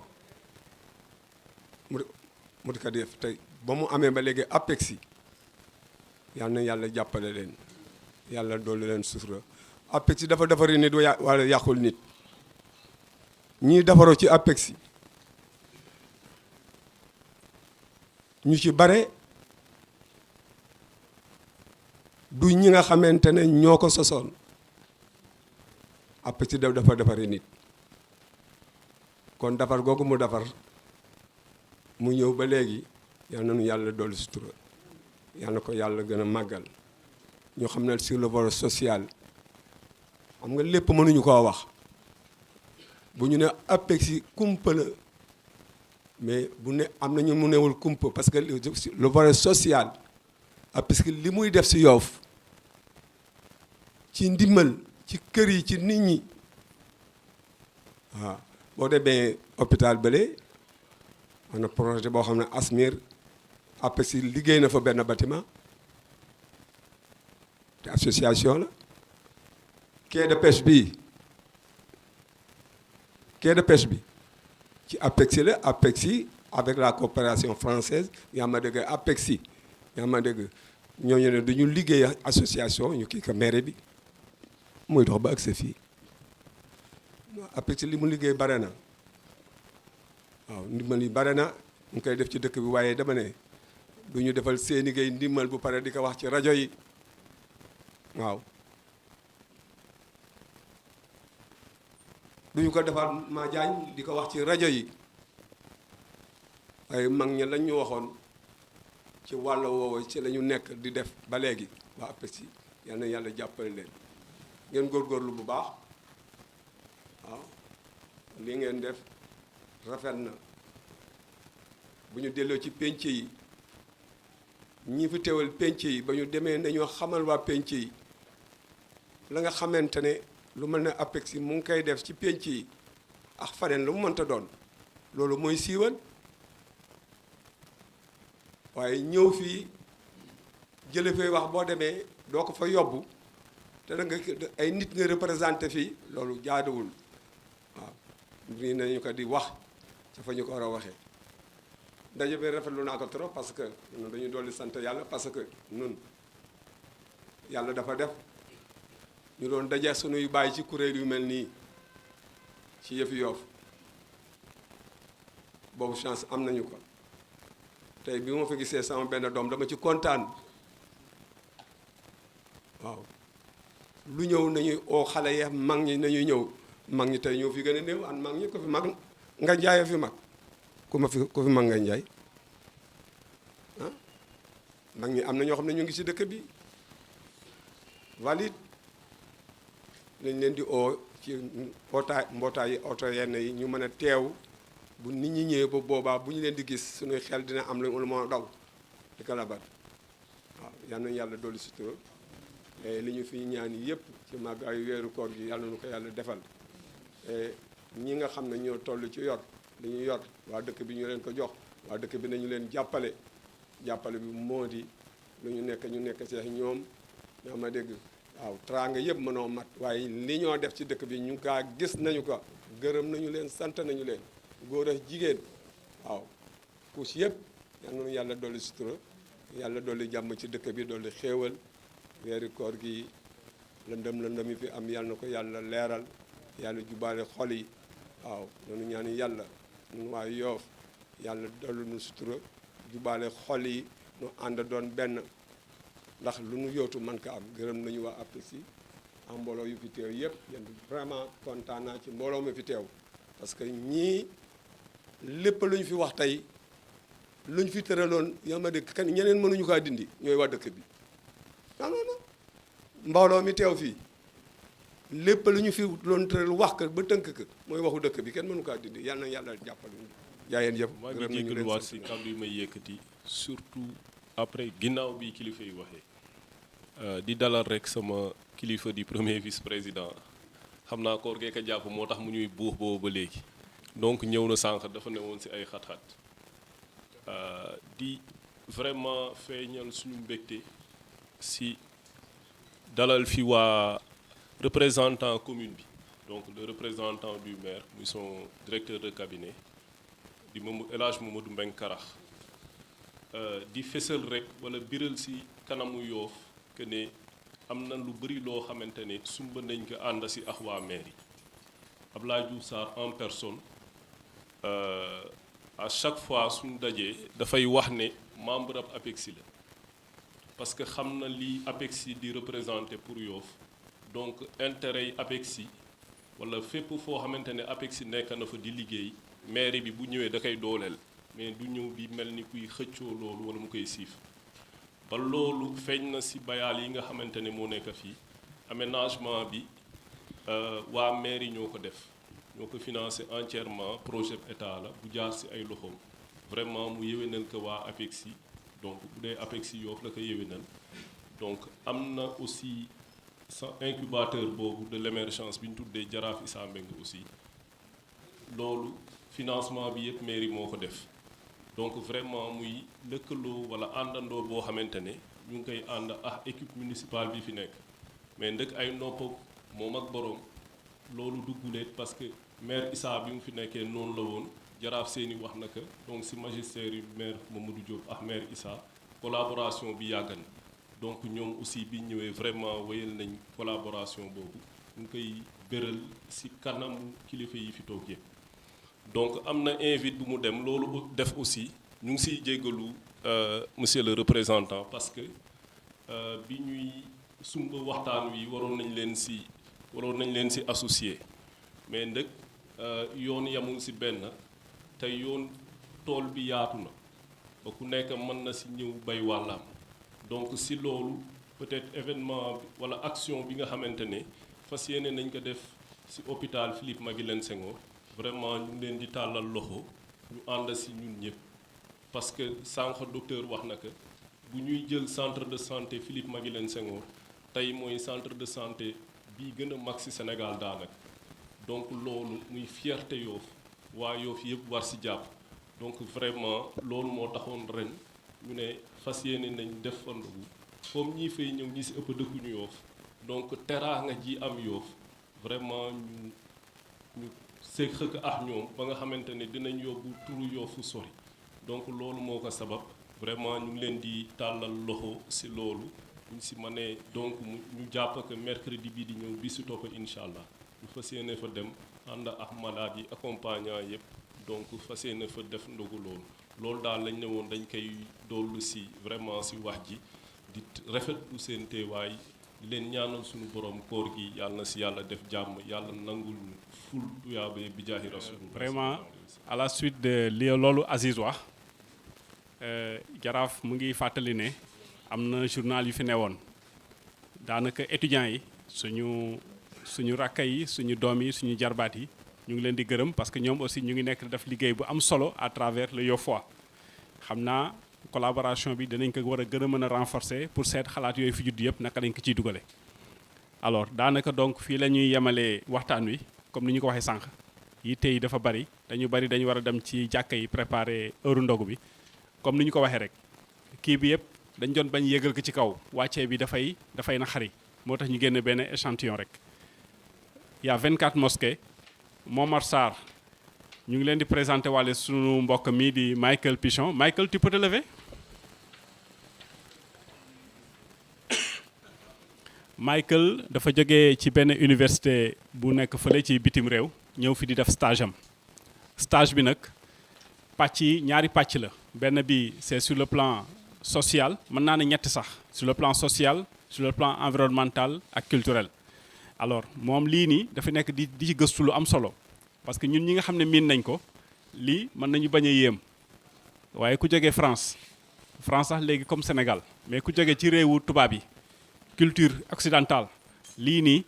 mu di ko def tey ba mu amee ba léegi APEXI yal na yàlla jàppale leen yàlla dolli leen sutura APEXI dafa defari nit wala yàqul nit ñii defaroo ci APEXI ñu ci bare du ñi nga xamante ne ñoo ko sosoon APEXI dafa defari nit kon defar googu mu defar mu ñëw ba léegi yal na nu yàlla dolli sutura yal na ko yàlla gën a màggal ñu xam ne sur le volet social xam nga lépp mënuñu koo wax bu ñu ne APEXI kumpa la mais bu ne am na ñu mu newul kumpa parce que le volet social APEXI li muy def si Yoff ci ndimbal ci kër yi ci nit ñi waaw boo demee hôpital bële am na projet boo xam ne ASMIR APEXI liggéey na fa benn bâtiment te association la quai de pêche bi ci APEXI la APEXI avec la coopération française yaa ma dégg APEXI yaa ma dégg ñooñu ne duñu liggéey association ñu kii ko maire bi muy dox ba agsi fii APEXI li mu liggéey bare na waaw ndimbal yi bare na ñu koy def ci dëkk bi waaye dama ne du ñu defal seen liggéey ndimbal bu pare di ko wax ci rajo yi waaw du ñu ko defal ma jaañ di ko wax ci rajo yi waaye mag ña lañ ñu waxoon ci wàll woowu ci la ñu nekk di def ba léegi waa APEXI yal na yàlla jàppale leen ngeen góorgóorlu bu baax waaw li ngeen def rafet na bu ñu delloo ci penc yi ñi fi teewal penc yi ba ñu demee nañoo xamal waa penc yi la nga xamante ne lu mel ne APEXI mu ngi koy def ci penc yi ak faneen lu mu mënta doon loolu mooy siiwal waaye ñëw fii jële fay wax boo demee doo ko fa yóbbu te da nga ay nit nga représenté fii loolu jaaduwul waaw nii nañu ko di wax ca fa ñu ko war a waxee ndaje bi rafetlu naa ko trop parce que ñun dañuy dolli sant yàlla parce que ñun yàlla dafa def ñu doon daje sunuy bàyyi ci kuréel yu mel nii ci yëfi Yoff boobu chance am nañu ko tey bi ma fa gisee sama benn doom dama ci kontaan waaw lu ñëw nañuy oo xale ya mag ñi nañuy ñëw mag ñi tey ñoo fi gën a néew an mag ñi ko fi mag nga njaay fi mag ku fi mag nga njaay ah mag ñi am na ñoo xam ne ñu ngi ci dëkk bi valide lañ leen di oo ci mbootaay oto yenn yi ñu mën a teew bu nit ñi ñëwee ba boobaa bu ñu leen di gis suñuy xel dina am lu moo daw di ko labat waaw yal nañu yàlla dolli sutura li ñu fi ñaan yëpp ci màggaayu weeru koor gi yàlla nu ko yàlla defal ñi nga xam ne ñoo toll ci yor li ñu yor waa dëkk bi ñu leen ko jox waa dëkk bi nañu leen jàppale bi moo di lu ñu nekk seex ñoom ñoo ma dégg waaw teraanga yëpp mënoo mat waaye li ñoo def ci dëkk bi ñu kaa gis nañu ko gërëm nañu leen sant nañu leen góor ak jigéen waaw couche yëpp yal na yàlla dolli sutura yàlla dolli jàmm ci dëkk bi dolli xéewal weeri koor gi lëndëm yi fi am yàlla na ko yàlla leeral yàlla jubaale xol yi waaw noonu ñaan yàlla ñun waa Yoof yàlla dolli nu sutura jubaale xol yi nu ànd doon benn ndax lu nu yootu man ko am gërëm nañu waa APEXI am mbooloo yu fi teew yëpp yéen vraiment kontaan naa ci mbooloo mi fi teew parce que ñii lépp lu ñu fi wax tey lu ñu fi tëraloon yaa ma dégg kan ñeneen mënuñu kaa dindi ñooy waa dëkk bi non mbooloo mi teew fii lépp lu ñu fi doon tëral wax ko ba tënk ko mooy waxu dëkk bi kenn mënu kaa dindi yàlla na yàlla jàppale ñu jaayeen yëpp maa ngi jégaluwaat si kàddu yi may yëkkati surtout après ginnaaw bi kilifa yi waxee di dalal rek sama kilifa di premier vice président xam naa koor gee ka jàpp moo tax mu ñuy buux boobu ba léegi donc ñëw na sànq dafa ne woon si ay xat-xat di vraiment feeñal suñu mbégte si dalal fi waa représentant commune bi donc le représentant du maire muy son directeur de cabinet di El Hadj Mamadou Mbeng Karax di fësal rek wala biral si kanamu Yoof que ne am na lu bëri loo xamante ne sumba nañ ko ànd si ak waa maire yi Abdoulaye Diouf Sarr en personne à chaque fois suñu dajee dafay wax ne membre ab APEXI la parce que xam na li APEXI di représenté pour Yoof donc intérêt yi APEXI wala fépp foo xamante ne APEXI nekk na fa di liggéey mairie bi bu ñëwee da koy dooleel mais du ñëw di mel ni kuy xëccoo loolu wala mu koy siif ba loolu feeñ na si bayaal yi nga xamante ne moo nekk fii aménagement bi waa mairie ñoo ko def ñoo ko financé entièrement projet état la bu jaar si ay loxoom vraiment mu yéwénal ko waa APEXI donc bu dee APEXI Yoof la ko yéwénal donc am na aussi sa incubateur boobu de l'émergence bi ñu tuddee Jaraaf Issa Mbeng aussi loolu financement bi yëpp mairie moo ko def donc vraiment muy lëkkaloo wala àndandoo boo xamante ne ñu ngi koy ànd ak équipe municipale bi fi nekk mais ndëkk ay nopp moom ak boroom loolu dugguleet parce que maire Issa bi mu fi nekkee noonu la woon Jaraaf seeni wax na ko donc si magistère yu maire Mamadou Diop ak maire Issa collaboration bi yàgg na donc ñoom aussi bi ñëwee vraiment wéyal nañ collaboration boobu ñu ngi koy béral si kanamu kilifa yi fi toog yëpp donc am na invite bu mu dem loolu def aussi ñu ngi siy jéggalu monsieur le représentant parce que bi ñuy sumba waxtaan wi waroon nañ leen si associé mais ndëkk yoon yamul si benn te yoon tool bi yaatu na ba ku nekk mën na si ñëw bay wàllaam donc si loolu peut-être événement wala action bi nga xamante ne fas yéene nañ ko def si hôpital Philippe Maguilène Senghor vraiment ñu ngi leen di tàllal loxo ñu ànd si ñun ñëpp parce que sànq docteur wax na ko bu ñuy jël centre de santé Philippe Maguilène Senghor tey mooy centre de santé bii gën a mag si Sénégal daanaka donc loolu muy fierté Yoof waa Yoof yëpp war si jàpp donc vraiment loolu moo taxoon ren ñu ne fas yéene nañ def fa ndogu comme ñii fay ñëw ñi si ëpp dëkkuñu Yoof donc teraanga ji am Yoof vraiment ñu seeg xëkk ak ñoom ba nga xamante ne dinañ yóbbu turu Yoof fu sori donc loolu moo ko sabab vraiment ñu ngi leen di tàllal loxo si loolu ñu si mënee donc ñu jàpp que mercredi bii di ñëw bi si topp incha allah ñu fas yéene fa dem ànd ak malade yi accompagnant yëpp donc fas yéene fa def ndogu loolu daal lañ ne woon dañ koy dollu si vraiment si wax ji di rafetlu seen teewaay di leen ñaanal suñu borom koor gi yàlla na si yàlla def jàmm yàlla nangul ful tuyaabe bi jaahi rasulullah vraiment à la suite de li loolu Aziz wax Jaraaf mu ngi fàttali ne am na journal yu fi newoon daanaka étudiants yi suñu rakka yi suñu doom yi suñu jarbaat yi ñu ngi leen di gërëm parce que ñoom aussi ñu ngi nekk def liggéey bu am solo à travers le Yofois xam naa collaboration bi dinañ ko war a gën a mën a renforcer pour seet xalaat yooyu fi judd yëpp naka lañ ko ciy dugale alors daanaka donc fii la ñuy yemalee waxtaan wi comme ni ñu ko waxee sànq yitte yi dafa bari dañu war a dem ci jàkka yi préparer heure ndogu bi comme ni ñu ko waxee rek kii bi yëpp dañ doon bañ yéegal ko ci kaw wàccee bi dafay na xari moo tax ñu génne benn échantillon rek. Il y a 24 mosquées. Momar Sarr ñu ngi leen di présenter wàlle sunu mbokk mi di Michael Pichon. Michael, tu peux te lever? Michael dafa jógee ci benn université bu nekk fële ci bitim réew ñëw fi di def stage am stage bi nag pàcc yi ñaari pàcc la benn bi c'est sur le plan social mën naa ne ñetti sax sur le plan social sur le plan environnemental ak culturel. Alors moom lii nii dafa nekk di ci gëstu lu am solo parce que ñun ñi nga xam ne miin nañ ko lii mën nañu bañ a yéem waaye ku jógee France sax léegi comme Sénégal mais ku jógee ci réewu tubaab yi culture occidentale lii nii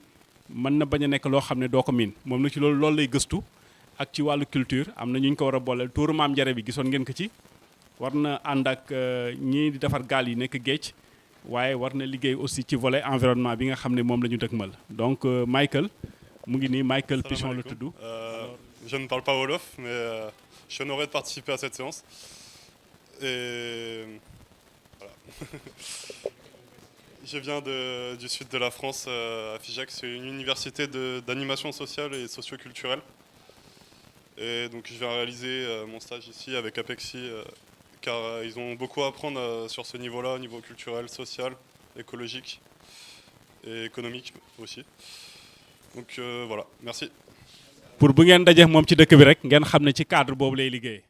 mën na bañ a nekk loo xam ne doo ko miin moom na ci loolu lay gëstu ak ci wàllu culture am na ñu ñu ko war a booleel tuuru maam Njare bi gisoon ngeen ko ci war na ànd ak ñii di defar gaal yi nekk géej waaye war na liggéey aussi ci volet environnement bi nga xam ne moom la ñu dëkkmal donc Michael mu ngi nii Michael Pichon la tudd. Je ne parle pas wolof mais je suis honoré de participer à cette séance et voilà. Je viens du sud de la France, à Figeac. C'est une université d'animation sociale et socio-culturelle. Et donc je viens réaliser mon stage ici avec Apexi, car ils ont beaucoup à apprendre sur ce niveau-là, au niveau culturel, social, écologique et économique aussi. Donc voilà, merci. Pour bu ngeen dajee moom ci dëkk bi rek ngeen xam ne ci cadre boobu lay liggéey.